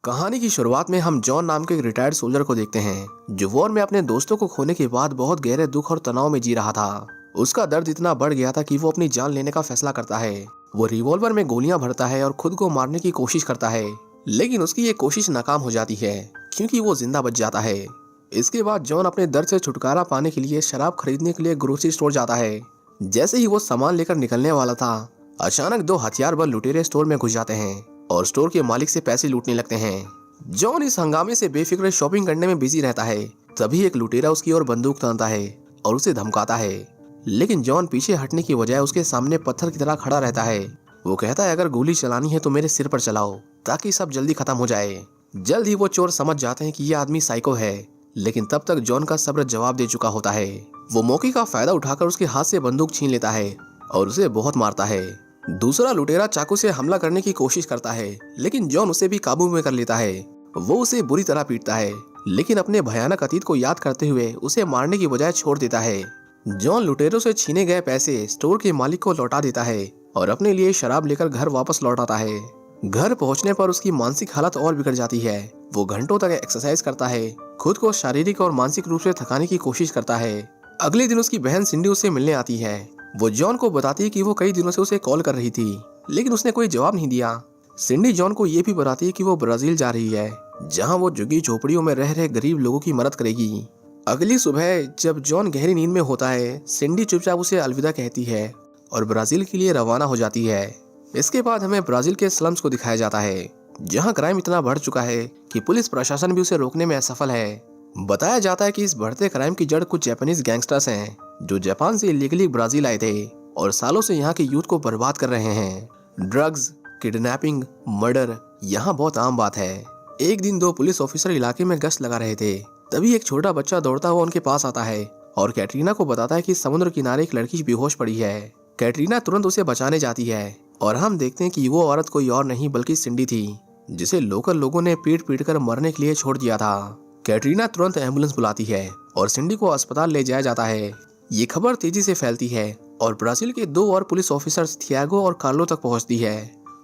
कहानी की शुरुआत में हम जॉन नाम के एक रिटायर्ड सोल्जर को देखते हैं जो वॉर में अपने दोस्तों को खोने के बाद बहुत गहरे दुख और तनाव में जी रहा था। उसका दर्द इतना बढ़ गया था कि वो अपनी जान लेने का फैसला करता है। वो रिवॉल्वर में गोलियां भरता है और खुद को मारने की कोशिश करता है, लेकिन उसकी ये कोशिश नाकाम हो जाती है क्योंकि वो जिंदा बच जाता है। इसके बाद जॉन अपने दर्द से छुटकारा पाने के लिए शराब खरीदने के लिए ग्रोसरी स्टोर जाता है। जैसे ही वो सामान लेकर निकलने वाला था, अचानक दो हथियारबंद लुटेरे स्टोर में घुस जाते हैं और स्टोर के मालिक से पैसे लूटने लगते हैं। जॉन इस हंगामे से बेफिक्र शॉपिंग करने में बिजी रहता है। तभी एक लुटेरा उसकी ओर बंदूक तानता है और उसे धमकाता है, लेकिन जॉन पीछे हटने की बजाय उसके सामने पत्थर की तरह खड़ा रहता है। वो कहता है, अगर गोली चलानी है तो मेरे सिर पर चलाओ ताकि सब जल्दी खत्म हो जाए। जल्द ही वो चोर समझ जाते हैं कि ये आदमी साइको है, लेकिन तब तक जॉन का सब्र जवाब दे चुका होता है। वो मौके का फायदा उठाकर उसके हाथ से बंदूक छीन लेता है और उसे बहुत मारता है। दूसरा लुटेरा चाकू से हमला करने की कोशिश करता है, लेकिन जॉन उसे भी काबू में कर लेता है। वो उसे बुरी तरह पीटता है, लेकिन अपने भयानक अतीत को याद करते हुए उसे मारने की बजाय छोड़ देता है। जॉन लुटेरों से छीने गए पैसे स्टोर के मालिक को लौटा देता है और अपने लिए शराब लेकर घर वापस लौट आता है। घर पहुंचने पर उसकी मानसिक हालत और बिगड़ जाती है। वो घंटों तक एक्सरसाइज करता है, खुद को शारीरिक और मानसिक रूप से थकाने की कोशिश करता है। अगले दिन उसकी बहन सिंडी उससे मिलने आती है। वो जॉन को बताती है कि वो कई दिनों से उसे कॉल कर रही थी, लेकिन उसने कोई जवाब नहीं दिया। सिंडी जॉन को ये भी बताती है कि वो ब्राजील जा रही है, जहां वो झुग्गी झोपड़ियों में रह रहे गरीब लोगों की मदद करेगी। अगली सुबह जब जॉन गहरी नींद में होता है, सिंडी चुपचाप उसे अलविदा कहती है और ब्राजील के लिए रवाना हो जाती है। इसके बाद हमें ब्राजील के स्लम्स को दिखाया जाता है, जहां क्राइम इतना बढ़ चुका है कि पुलिस प्रशासन भी उसे रोकने में असफल है। बताया जाता है कि इस बढ़ते क्राइम की जड़ कुछ जापानीज गैंगस्टर्स हैं जो जापान से इलीगली ब्राजील आए थे और सालों से यहाँ के यूथ को बर्बाद कर रहे हैं। ड्रग्स, किडनैपिंग, मर्डर यहाँ बहुत आम बात है। एक दिन दो पुलिस ऑफिसर इलाके में गश्त लगा रहे थे, तभी एक छोटा बच्चा दौड़ता हुआ उनके पास आता है और कैटरीना को बताता है कि समुद्र किनारे एक लड़की बेहोश पड़ी है। कैटरीना तुरंत उसे बचाने जाती है और हम देखते हैं कि वो औरत कोई और नहीं बल्कि सिंडी थी, जिसे लोकल लोगों ने पीट पीट कर मरने के लिए छोड़ दिया था। कैटरीना तुरंत एम्बुलेंस बुलाती है और सिंडी को अस्पताल ले जाया जाता है। ये खबर तेजी से फैलती है और ब्राजील के दो और पुलिस ऑफिसर्स थियागो और कार्लो तक पहुंचती है।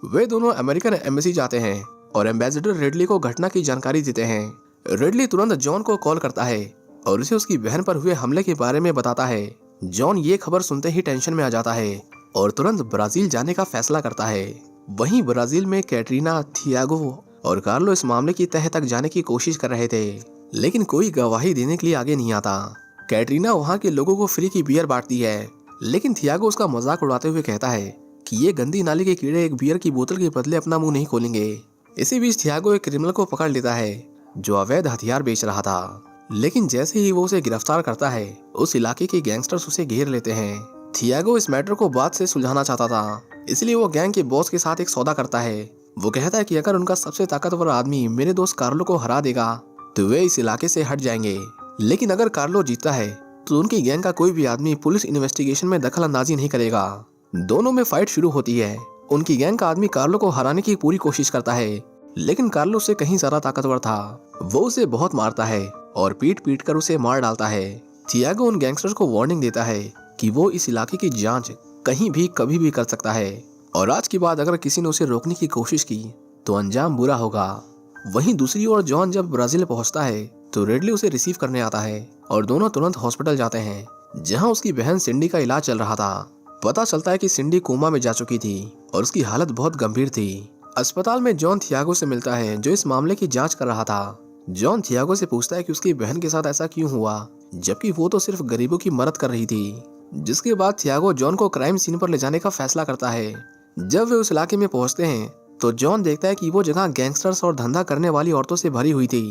वे दोनों अमेरिकन एम्बेसी जाते हैं और एम्बेसडर रेडली को घटना की जानकारी देते हैं। रेडली तुरंत जॉन को कॉल करता है और उसे उसकी बहन पर हुए हमले के बारे में बताता है। जॉन ये खबर सुनते ही टेंशन में आ जाता है और तुरंत ब्राजील जाने का फैसला करता है। वहीं ब्राजील में कैटरीना, थियागो और कार्लो इस मामले की तह तक जाने की कोशिश कर रहे थे, लेकिन कोई गवाही देने के लिए आगे नहीं आता। कैटरीना वहाँ के लोगों को फ्री की बियर बांटती है, लेकिन थियागो उसका मजाक उड़ाते हुए कहता है कि ये गंदी नाली के कीड़े एक बियर की बोतल के बदले अपना मुंह नहीं खोलेंगे। इसी बीच थियागो एक क्रिमिनल को पकड़ लेता है जो अवैध हथियार बेच रहा था, लेकिन जैसे ही वो उसे गिरफ्तार करता है, उस इलाके के गैंगस्टर्स उसे घेर लेते हैं। थियागो इस मैटर को बात से सुलझाना चाहता था, इसलिए वो गैंग के बॉस के साथ एक सौदा करता है। वो कहता है कि अगर उनका सबसे ताकतवर आदमी मेरे दोस्त कार्लो को हरा देगा तो वे इस इलाके से हट जाएंगे, लेकिन अगर कार्लो जीतता है तो उनकी गैंग का कोई भी आदमी पुलिस इन्वेस्टिगेशन में दखल अंदाजी नहीं करेगा। दोनों में फाइट शुरू होती है। उनकी गैंग का आदमी कार्लो को हराने की पूरी कोशिश करता है, लेकिन कार्लो से कहीं ज्यादा ताकतवर था। वो उसे बहुत मारता है और पीट पीट कर उसे मार डालता है। थियागो उन गैंगस्टर्स को वार्निंग देता है कि वो इस इलाके की जांच कहीं भी कभी भी कर सकता है और आज के बाद अगर किसी ने उसे रोकने की कोशिश की तो अंजाम बुरा होगा। वहीं दूसरी ओर जॉन जब ब्राजील पहुंचता है तो रेडली उसे रिसीव करने आता है और दोनों तुरंत हॉस्पिटल जाते हैं, जहां उसकी बहन सिंडी का इलाज चल रहा था। पता चलता है कि सिंडी कोमा में जा चुकी थी और उसकी हालत बहुत गंभीर थी। अस्पताल में जॉन थियागो से मिलता है जो इस मामले की जांच कर रहा था। जॉन थियागो से पूछता है कि उसकी बहन के साथ ऐसा क्यों हुआ, जबकि वो तो सिर्फ गरीबों की मदद कर रही थी। जिसके बाद थियागो जॉन को क्राइम सीन पर ले जाने का फैसला करता है। जब वे उस इलाके में पहुंचते हैं तो जॉन देखता है कि वो जगह गैंगस्टर्स और धंधा करने वाली औरतों से भरी हुई थी।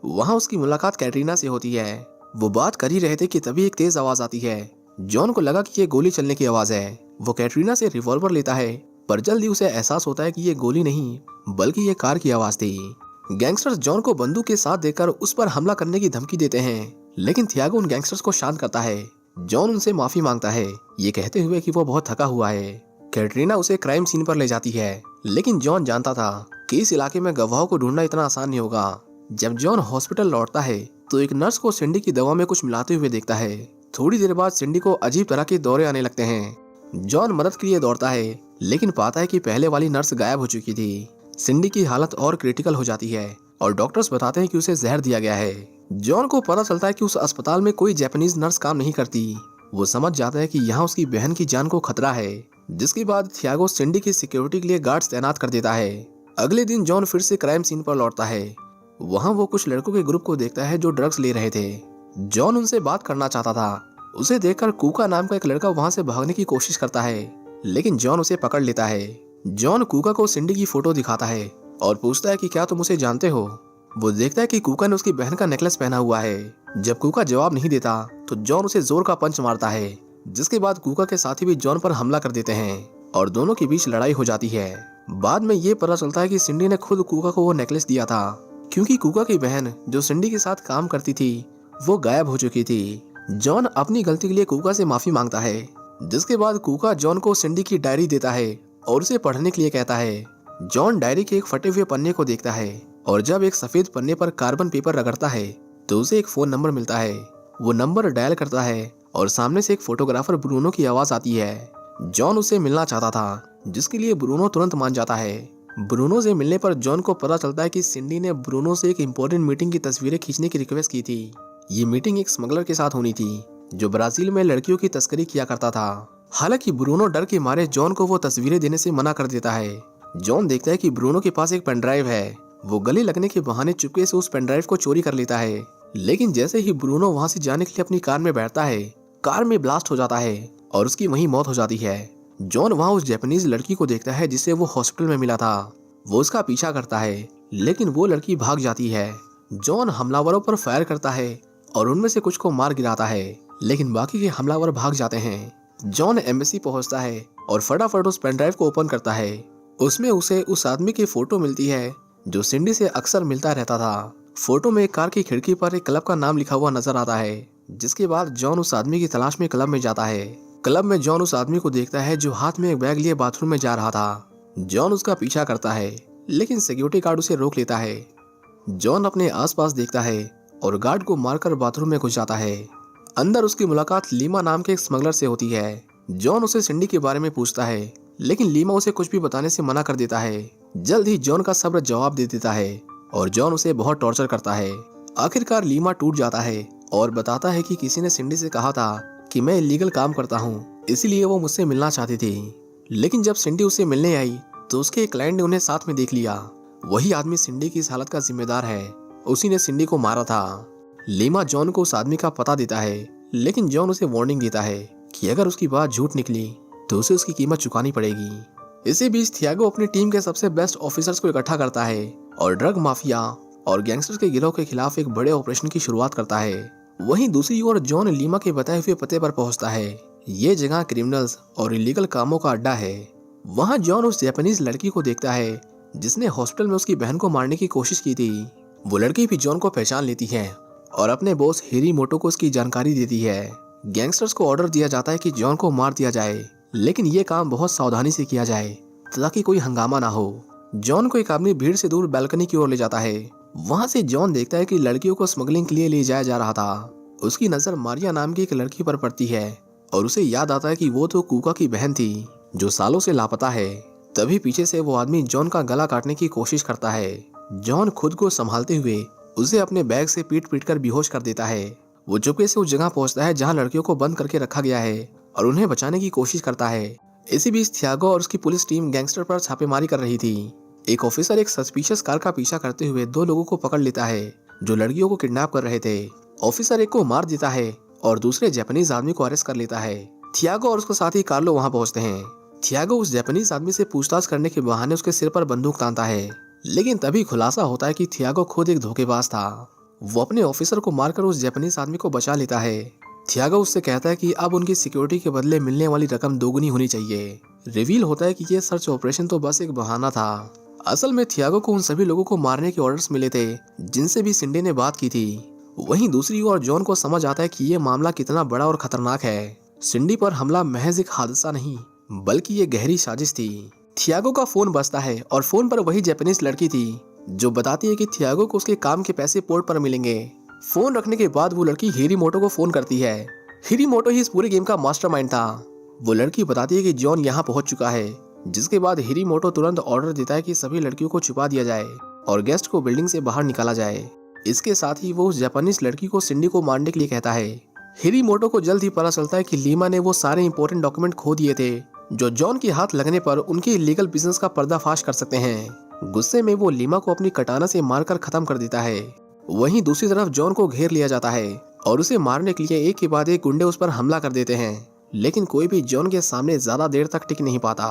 वहां उसकी मुलाकात कैटरीना से होती है। वो बात कर ही रहे थे कि तभी एक तेज आवाज आती है। जॉन को लगा कि ये गोली चलने की आवाज है। वो कैटरीना से रिवॉल्वर लेता है, पर जल्दी उसे एहसास होता है कि ये गोली नहीं बल्कि ये कार की आवाज थी। गैंगस्टर्स जॉन को बंदूक के साथ देकर उस पर हमला करने की धमकी देते हैं, लेकिन थियागो उन गैंगस्टर्स को शांत करता है। जॉन उनसे माफी मांगता है, ये कहते हुए कि वो बहुत थका हुआ है। कैटरीना उसे क्राइम सीन पर ले जाती है, लेकिन जॉन जानता था कि इस इलाके में गवाहों को ढूंढना इतना आसान नहीं होगा। जब जॉन हॉस्पिटल लौटता है तो एक नर्स को सिंडी की दवा में कुछ मिलाते हुए देखता है। थोड़ी देर बाद सिंडी को अजीब तरह के दौरे आने लगते हैं। जॉन मदद के लिए दौड़ता है, लेकिन पाता है कि पहले वाली नर्स गायब हो चुकी थी। सिंडी की हालत और क्रिटिकल हो जाती है और डॉक्टर्स बताते हैं कि उसे जहर दिया गया है। जॉन को पता चलता है कि उस अस्पताल में कोई जापानीज नर्स काम नहीं करती। वो समझ जाता है कि यहाँ उसकी बहन की जान को खतरा है, जिसके बाद थियागो सिंडी की सिक्योरिटी के लिए गार्ड्स तैनात कर देता है। अगले दिन जॉन फिर से क्राइम सीन पर लौटता है। वहाँ वो कुछ लड़कों के ग्रुप को देखता है जो ड्रग्स ले रहे थे। जॉन उनसे बात करना चाहता था। उसे देखकर कूका नाम का एक लड़का वहाँ से भागने की कोशिश करता है, लेकिन जॉन उसे पकड़ लेता है। जॉन कूका को सिंडी की फोटो दिखाता है और पूछता है कि क्या तुम उसे जानते हो। वो देखता है कि कूका ने उसकी बहन का नेकलेस पहना हुआ है। जब कूका जवाब नहीं देता तो जॉन उसे जोर का पंच मारता है, जिसके बाद कूका के साथी भी जॉन पर हमला कर देते हैं और दोनों के बीच लड़ाई हो जाती है। बाद में ये पता चलता है कि सिंडी ने खुद कूका को वो नेकलेस दिया था, क्योंकि कूका की बहन जो सिंडी के साथ काम करती थी वो गायब हो चुकी थी। जॉन अपनी गलती के लिए कूका से माफी मांगता है, जिसके बाद कूका जॉन को सिंडी की डायरी देता है और उसे पढ़ने के लिए कहता है। जॉन डायरी के एक फटे हुए पन्ने को देखता है और जब एक सफेद पन्ने पर कार्बन पेपर रगड़ता है तो उसे एक फोन नंबर मिलता है। वो नंबर डायल करता है और सामने से एक फोटोग्राफर ब्रूनो की आवाज आती है। जॉन उसे मिलना चाहता था, जिसके लिए ब्रूनो तुरंत मान जाता है। ब्रूनो से मिलने पर जॉन को पता चलता है कि सिंडी ने ब्रूनो से एक इम्पोर्टेंट मीटिंग की तस्वीरें खींचने की रिक्वेस्ट की थी। ये मीटिंग एक स्मगलर के साथ होनी थी जो ब्राजील में लड़कियों की तस्करी किया करता था। हालांकि ब्रूनो डर के मारे जॉन को वो तस्वीरें देने से मना कर देता है। जॉन देखता है कि ब्रूनो के पास एक पेनड्राइव है। वो गले लगने के बहाने चुपके से उस पेनड्राइव को चोरी कर लेता है, लेकिन जैसे ही ब्रूनो वहां से जाने के लिए अपनी कार में बैठता है, कार में ब्लास्ट हो जाता है और उसकी वहीं मौत हो जाती है। जॉन वहां उस जापानीज लड़की को देखता है जिसे वो हॉस्पिटल में मिला था। वो उसका पीछा करता है, लेकिन वो लड़की भाग जाती है। जॉन हमलावरों पर फायर करता है और उनमें से कुछ को मार गिराता है, लेकिन बाकी के हमलावर भाग जाते हैं। जॉन एम्बेसी पहुंचता है और फटाफट उस पेनड्राइव को ओपन करता है। उसमें उसे उस आदमी की फोटो मिलती है जो सिंडी से अक्सर मिलता रहता था। फोटो में एक कार की खिड़की पर एक क्लब का नाम लिखा हुआ नजर आता है, जिसके बाद जॉन उस आदमी की तलाश में क्लब में जाता है। क्लब में जॉन उस आदमी को देखता है जो हाथ में एक बैग लिए बाथरूम में जा रहा था। जॉन उसका पीछा करता है, लेकिन सिक्योरिटी गार्ड उसे रोक लेता है। जॉन अपने आसपास देखता है और गार्ड को मारकर बाथरूम में घुस जाता है। अंदर उसकी मुलाकात लीमा नाम के एक स्मगलर से होती है। जॉन उसे सिंडी के बारे में पूछता है, लेकिन लीमा उसे कुछ भी बताने से मना कर देता है। जल्द ही जॉन का सब्र जवाब दे देता है और जॉन उसे बहुत टॉर्चर करता है। आखिरकार लीमा टूट जाता है और बताता है कि किसी ने सिंडी से कहा था कि मैं इलीगल काम करता हूँ, इसीलिए वो मुझसे मिलना चाहती थी। लेकिन जब सिंडी उसे मिलने आई तो उसके एक क्लाइंट ने उन्हें साथ में देख लिया। वही आदमी सिंडी की इस हालत का जिम्मेदार है, उसी ने सिंडी को मारा था। लीमा जॉन को उस आदमी का पता देता है, लेकिन जॉन उसे वार्निंग देता है कि अगर उसकी बात झूठ निकली तो उसे उसकी कीमत चुकानी पड़ेगी। इसी बीच थियागो अपनी टीम के सबसे बेस्ट ऑफिसर्स को इकट्ठा करता है और ड्रग माफिया और गैंगस्टर्स के गिरोह के खिलाफ एक बड़े ऑपरेशन की शुरुआत करता है। वहीं दूसरी ओर जॉन लीमा के बताए हुए पते पर पहुंचता है। ये जगह क्रिमिनल्स और इलीगल कामों का अड्डा है। वहां जॉन उस जापानीज लड़की को देखता है जिसने हॉस्पिटल में उसकी बहन को मारने की कोशिश की थी। वो लड़की भी जॉन को पहचान लेती है और अपने बॉस हिरीमोटो को उसकी जानकारी देती है। गैंगस्टर्स को ऑर्डर दिया जाता है कि जॉन को मार दिया जाए, लेकिन ये काम बहुत सावधानी से किया जाए ताकि कोई हंगामा ना हो। जॉन को एक आदमी भीड़ से दूर बालकनी की ओर ले जाता है। वहां से जॉन देखता है कि लड़कियों को स्मगलिंग के लिए ले जाया जा रहा था। उसकी नजर मारिया नाम की एक लड़की पर पड़ती है और उसे याद आता है कि वो तो कूका की बहन थी जो सालों से लापता है। तभी पीछे से वो आदमी जॉन का गला काटने की कोशिश करता है। जॉन खुद को संभालते हुए उसे अपने बैग से पीट पीट कर बेहोश कर देता है। वो चुपके से उस जगह पहुंचता है जहां लड़कियों को बंद करके रखा गया है और उन्हें बचाने की कोशिश करता है। इसी बीच थियागो और उसकी पुलिस टीम गैंगस्टर पर छापेमारी कर रही थी। एक ऑफिसर एक सस्पिशियस कार का पीछा करते हुए 2 लोगों को पकड़ लेता है जो लड़कियों को किडनैप कर रहे थे। ऑफिसर एक को मार देता है और दूसरे जापानीज आदमी को अरेस्ट कर लेता है। थियागो और उसका साथी कार्लो वहां पहुंचते हैं। थियागो उस जापानीज आदमी से पूछताछ करने के बहाने उसके सिर पर बंदूक तानता है, लेकिन तभी खुलासा होता है कि थियागो खुद एक धोखेबाज था। वो अपने ऑफिसर को मारकर उस जापानीज आदमी को बचा लेता है। थियागो उससे कहता है कि अब उनकी सिक्योरिटी के बदले मिलने वाली रकम दोगुनी होनी चाहिए। रिवील होता है कि ये सर्च ऑपरेशन तो बस एक बहाना था। असल में थियागो को उन सभी लोगों को मारने के ऑर्डर्स मिले थे जिनसे भी सिंडी ने बात की थी। वहीं दूसरी ओर जॉन को समझ आता है कि ये मामला कितना बड़ा और खतरनाक है। सिंडी पर हमला महज एक हादसा नहीं बल्कि ये गहरी साजिश थी। थियागो का फोन बजता है और फोन पर वही जापानीज लड़की थी जो बताती है कि थियागो को उसके काम के पैसे पोर्ट पर मिलेंगे। फोन रखने के बाद वो लड़की हिरीमोटो को फोन करती है। हिरीमोटो ही इस पूरे गेम का मास्टरमाइंड था। वो लड़की बताती है कि जॉन यहाँ पहुंच चुका है, जिसके बाद हिरीमोटो तुरंत ऑर्डर देता है कि सभी लड़कियों को छुपा दिया जाए और गेस्ट को बिल्डिंग से बाहर निकाला जाए। इसके साथ ही वो उस जापानीज लड़की को सिंडी को मारने के लिए कहता है। हिरीमोटो को जल्द ही पता चलता है कि लीमा ने वो सारे इंपॉर्टेंट डॉक्यूमेंट खो दिए थे जो जॉन के हाथ लगने पर उनके इलीगल बिजनेस का पर्दाफाश कर सकते हैं। गुस्से में वो लीमा को अपनी कटाना से मारकर खत्म कर देता है। वहीं दूसरी तरफ जॉन को घेर लिया जाता है और उसे मारने के लिए एक के बाद एक गुंडे उस पर हमला कर देते हैं, लेकिन कोई भी जॉन के सामने ज्यादा देर तक टिक नहीं पाता।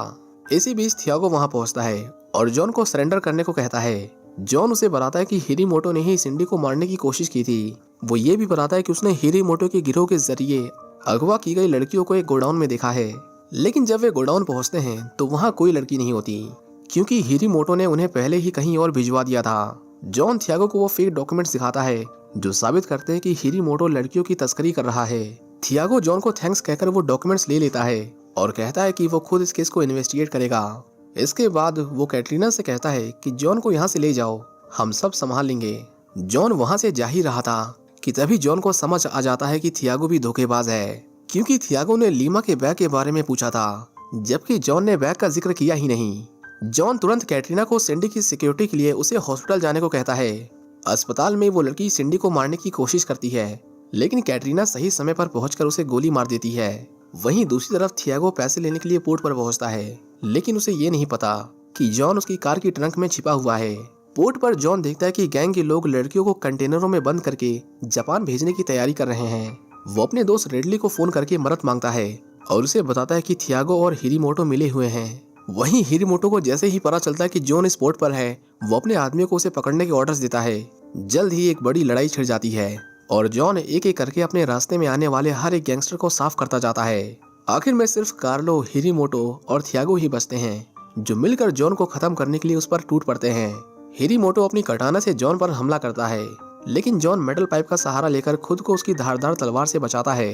इसी बीच थियागो वहां पहुंचता है और जॉन को सरेंडर करने को कहता है। जॉन उसे बताता है कि हिरीमोटो ने ही सिंडी को मारने की कोशिश की थी। वो ये भी बताता है कि उसने हिरीमोटो के गिरोह के जरिए अगवा की गई लड़कियों को एक गोडाउन में देखा है, लेकिन जब वे गोडाउन पहुंचते हैं तो वहां कोई लड़की नहीं होती, क्योंकि हिरीमोटो ने उन्हें पहले ही कहीं और भिजवा दिया था। जॉन थियागो को वो फेक डॉक्यूमेंट्स दिखाता है जो साबित करते हैं कि हिरीमोटो लड़कियों की तस्करी कर रहा है। थियागो जॉन को थैंक्स कहकर वो डॉक्यूमेंट्स ले लेता है और कहता है कि वो खुद इस केस को इन्वेस्टिगेट करेगा। इसके बाद वो कैटरीना से कहता है कि जॉन को यहाँ से ले जाओ, हम सब संभाल लेंगे। जॉन वहाँ से जा ही रहा था कि तभी जॉन को समझ आ जाता है कि थियागो भी धोखेबाज है, क्योंकि थियागो ने लीमा के बैग के बारे में पूछा था, जबकि जॉन ने बैग का जिक्र किया ही नहीं। जॉन तुरंत कैटरीना को सिंडी की सिक्योरिटी के लिए उसे हॉस्पिटल जाने को कहता है। अस्पताल में वो लड़की सिंडी को मारने की कोशिश करती है, लेकिन कैटरीना सही समय पर पहुंचकर उसे गोली मार देती है। वहीं दूसरी तरफ थियागो पैसे लेने के लिए पोर्ट पर पहुंचता है, लेकिन उसे ये नहीं पता कि जॉन उसकी कार की ट्रंक में छिपा हुआ है। पोर्ट पर जॉन देखता है कि गैंग के लोग लड़कियों को कंटेनरों में बंद करके जापान भेजने की तैयारी कर रहे हैं। वो अपने दोस्त रेडली को फोन करके मदद मांगता है और उसे बताता है कि थियागो और हिरीमोटो मिले हुए हैं। वहीं हिरीमोटो को जैसे ही पता चलता है कि जॉन इस पोर्ट पर है, वो अपने आदमियों को उसे पकड़ने के ऑर्डर्स देता है। जल्द ही एक बड़ी लड़ाई छिड़ जाती है और जॉन एक एक करके अपने रास्ते में आने वाले हर एक गैंगस्टर को साफ करता जाता है। आखिर में सिर्फ कार्लो, हिरीमोटो और थियागो ही बचते हैं, जो मिलकर जॉन को खत्म करने के लिए उस पर टूट पड़ते हैं। हिरीमोटो अपनी कटाना से जॉन पर हमला करता है, लेकिन जॉन मेटल पाइप का सहारा लेकर खुद को उसकी धारदार तलवार से बचाता है।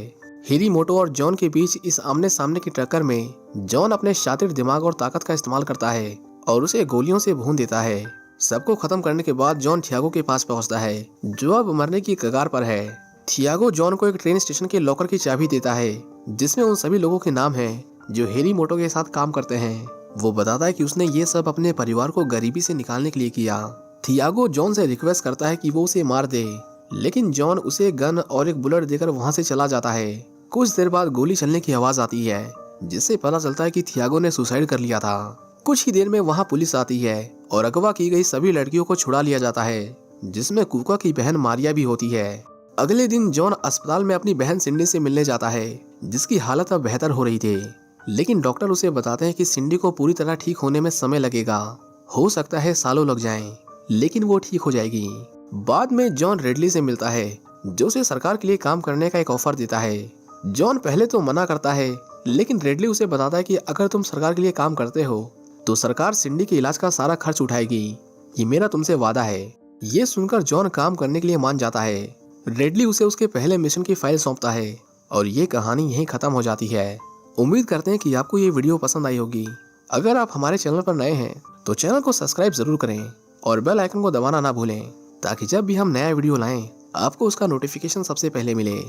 हिरीमोटो और जॉन के बीच इस आमने सामने की टक्कर में जॉन अपने शातिर दिमाग और ताकत का इस्तेमाल करता है और उसे गोलियों से भून देता है। सबको खत्म करने के बाद जॉन थियागो के पास पहुंचता है, जो अब मरने की कगार पर है। थियागो जॉन को एक ट्रेन स्टेशन के लॉकर की चाबी देता है, जिसमें उन सभी लोगों के नाम हैं जो हिरीमोटो के साथ काम करते हैं। वो बताता है कि उसने ये सब अपने परिवार को गरीबी से निकालने के लिए किया। थियागो जॉन से रिक्वेस्ट करता है कि वो उसे मार दे, लेकिन जॉन उसे गन और एक बुलेट देकर वहां से चला जाता है। कुछ देर बाद गोली चलने की आवाज आती है, जिससे पता चलता है कि थियागो ने सुसाइड कर लिया था। कुछ ही देर में वहां पुलिस आती है और अगवा की गई सभी लड़कियों को छुड़ा लिया जाता है, जिसमें कुका की बहन मारिया भी होती है। अगले दिन जॉन अस्पताल में अपनी बहन सिंडी से मिलने जाता है, जिसकी हालत अब बेहतर हो रही थी, लेकिन डॉक्टर उसे बताते हैं कि सिंडी को पूरी तरह ठीक होने में समय लगेगा, हो सकता है सालों लग जाएं, लेकिन वो ठीक हो जाएगी। बाद में जॉन रेडली से मिलता है, जो उसे सरकार के लिए काम करने का एक ऑफर देता है। जॉन पहले तो मना करता है, लेकिन रेडली उसे बताता है कि अगर तुम सरकार के लिए काम करते हो तो सरकार सिंडी के इलाज का सारा खर्च उठाएगी, ये मेरा तुमसे वादा है। ये सुनकर जॉन काम करने के लिए मान जाता है। रेडली उसे उसके पहले मिशन की फाइल सौंपता है और ये कहानी यहीं खत्म हो जाती है। उम्मीद करते हैं कि आपको ये वीडियो पसंद आई होगी। अगर आप हमारे चैनल पर नए हैं तो चैनल को सब्सक्राइब जरूर करें और बेल आइकन को दबाना ना भूलें, ताकि जब भी हम नया वीडियो लाएं आपको उसका नोटिफिकेशन सबसे पहले मिले।